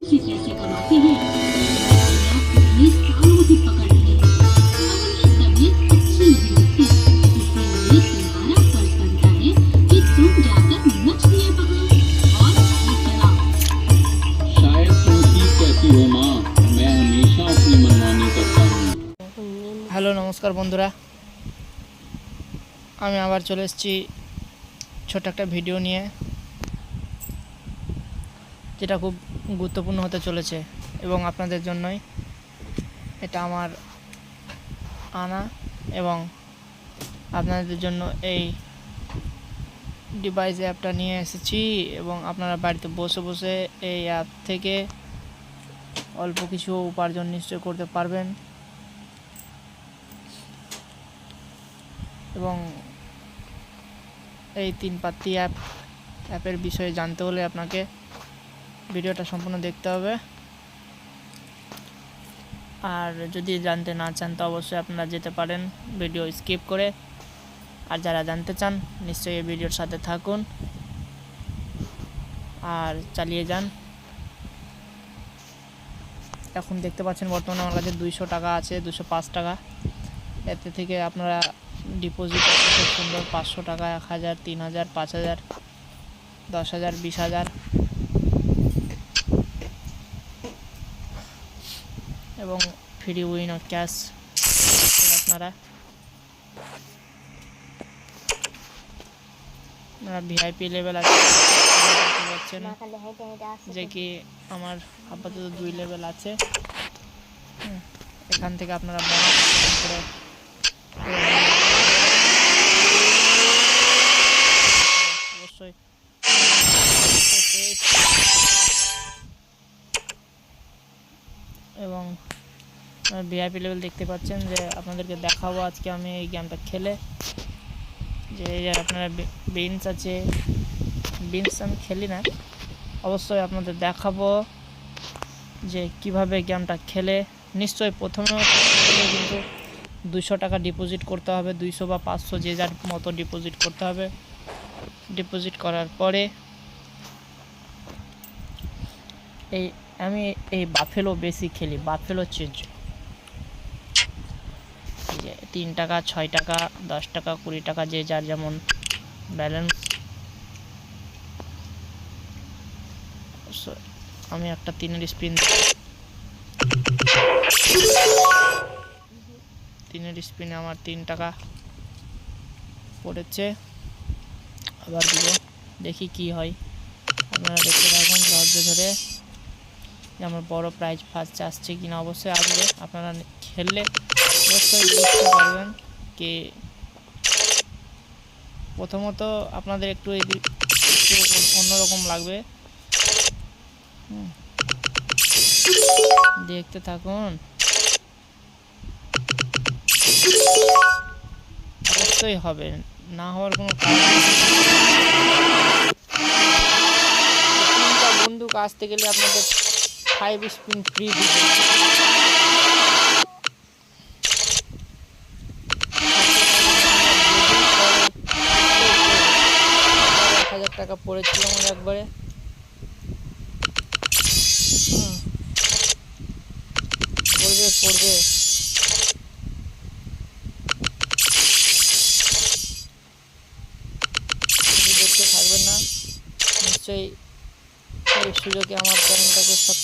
जैसे कमाते हैं अपने सालों से पकड़ रहे हैं। अब उनकी तबीयत अच्छी नहीं लगती, इसीलिए तुम्हारा फर्ज बनता है कि तुम जाकर नच लिया वहाँ और घर चलाओ। शायद तुम ठीक कहती हो माँ, मैं हमेशा अपनी मनमानी करता हूँ। হ্যালো নমস্কার বন্ধুরা, আমি আবার চলে এসেছি ছোট একটা ভিডিও নিয়ে, যেটা খুব গুরুত্বপূর্ণ হতে চলেছে এবং আপনাদের জন্যই এটা আমার আনা এবং আপনাদের জন্য এই ডিভাইস অ্যাপটা নিয়ে এসেছি এবং আপনারা বাড়িতে বসে বসে এই অ্যাপ থেকে অল্প কিছু উপার্জন নিশ্চয় করতে পারবেন এবং এই 3 পাত্তি অ্যাপের বিষয়ে জানতে হলে আপনাকে ভিডিওটা সম্পূর্ণ দেখতে হবে। আর যদি জানতে না চান তো অবশ্যই আপনারা যেতে পারেন ভিডিও স্কিপ করে। আর যারা জানতে চান নিশ্চয়ই এই ভিডিওর সাথে থাকুন আর চালিয়ে যান। এখন দেখতে পাচ্ছেন বর্তমানে আমার কাছে 200 টাকা আছে, 205 টাকা। এতে থেকে আপনারা ডিপোজিট খুব সুন্দর 500 টাকা, 1000, 3000, 5000, 10000, 20000 এবং ফ্রি উইন ও ক্যাশ আপনারা ভিআইপি লেভেল আছে দেখতে পাচ্ছেন, যে কি আমার আপাতত 2 লেভেল আছে। এখান থেকে আপনারা করে অবশ্যই এবং ভিআইপি লেভেল দেখতে পাচ্ছেন। যে আপনাদেরকে দেখাবো আজকে আমি এই গেমটা খেলে, যে আপনারা বিনস আছে, বিনস আমি খেলি না, অবশ্যই আপনাদের দেখাবো যে কিভাবে গেমটা খেলে। নিশ্চয়ই প্রথমে কিন্তু 200 টাকা ডিপোজিট করতে হবে, 200 বা 500 যে যার মতো ডিপোজিট করতে হবে। ডিপোজিট করার পরে আমি এই বাফেলো বেশি খেলি, বাফেলো চেঞ্জ, এই যে 3 টাকা, 6 টাকা, 10 টাকা, 20 টাকা যে যার যেমন ব্যালেন্স। আমি একটা 3-এর স্পিন, 3-এর স্পিনে আমার 3 টাকা পড়েছে। আবার দিব, দেখি কি হয়। আপনারা দেখতে থাকুন ধৈর্য ধরে, যে আমার বড় প্রাইজ ফার্স্ট আসছে কিনা। অবশ্যই আসবে, আপনারা খেললে অবশ্যই বুঝতে পারবেন। কি প্রথমত আপনাদের একটু অন্যরকম লাগবে, দেখতে থাকুন, অবশ্যই হবে, না হওয়ার কোনো কারণ নেই। বন্দুক আসতে গেলে আপনাদের 5 স্পিন ফ্রি দিবে। 1000 টাকা পড়েছিল আমার একবারে। পড়বে দেখতে থাকবেন না, নিশ্চয়ই এই সুযোগে আমার